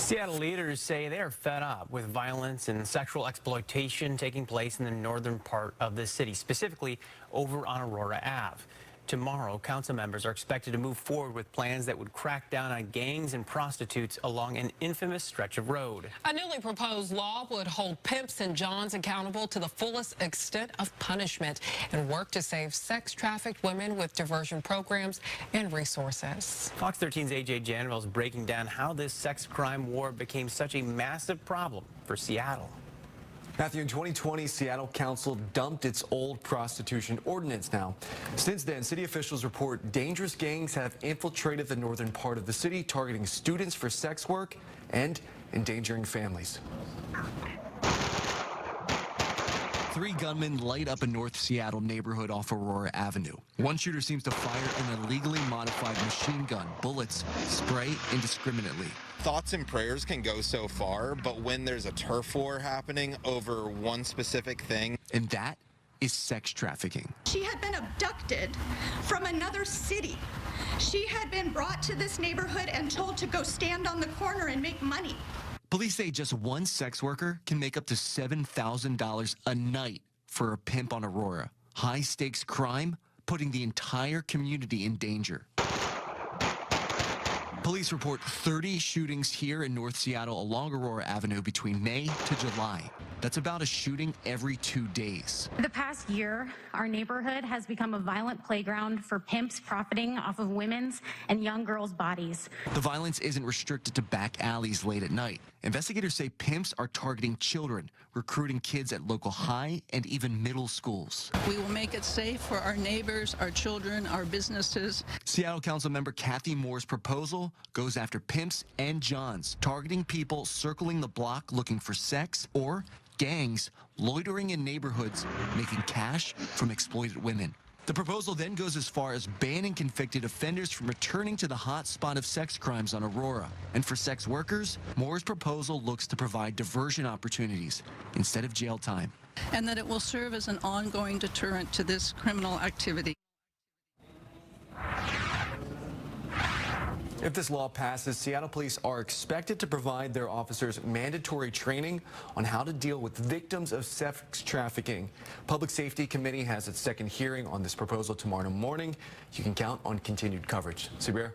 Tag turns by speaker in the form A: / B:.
A: Seattle leaders say they are fed up with violence and sexual exploitation taking place in the northern part of the city, specifically over on Aurora Ave. Tomorrow, council members are expected to move forward with plans that would crack down on gangs and prostitutes along an infamous stretch of road.
B: A newly proposed law would hold pimps and johns accountable to the fullest extent of punishment and work to save sex-trafficked women with diversion programs and resources.
A: Fox 13's AJ Janville is breaking down how this sex crime war became such a massive problem for Seattle.
C: Matthew, in 2020, Seattle Council dumped its old prostitution ordinance now. Since then, city officials report dangerous gangs have infiltrated the northern part of the city, targeting students for sex work and endangering families.
D: 3 gunmen light up a North Seattle neighborhood off Aurora Avenue. One shooter seems to fire an illegally modified machine gun. Bullets spray indiscriminately.
E: Thoughts and prayers can go so far, but when there's a turf war happening over one specific thing.
D: And that is sex trafficking.
F: She had been abducted from another city. She had been brought to this neighborhood and told to go stand on the corner and make money.
D: Police say just one sex worker can make up to $7,000 a night for a pimp on Aurora. High-stakes crime putting the entire community in danger. Police report 30 shootings here in North Seattle along Aurora Avenue between May to July. That's about a shooting every 2 days.
G: The past year, our neighborhood has become a violent playground for pimps profiting off of women's and young girls' bodies.
D: The violence isn't restricted to back alleys late at night. Investigators say pimps are targeting children, recruiting kids at local high and even middle schools.
H: We will make it safe for our neighbors, our children, our businesses.
D: Seattle Council member Kathy Moore's proposal goes after pimps and johns, targeting people circling the block looking for sex, or gangs loitering in neighborhoods making cash from exploited women. The proposal then goes as far as banning convicted offenders from returning to the hot spot of sex crimes on Aurora. And for sex workers, Moore's proposal looks to provide diversion opportunities instead of jail time.
H: And that it will serve as an ongoing deterrent to this criminal activity.
C: If this law passes, Seattle police are expected to provide their officers mandatory training on how to deal with victims of sex trafficking. Public Safety Committee has its second hearing on this proposal tomorrow morning. You can count on continued coverage. Sabir?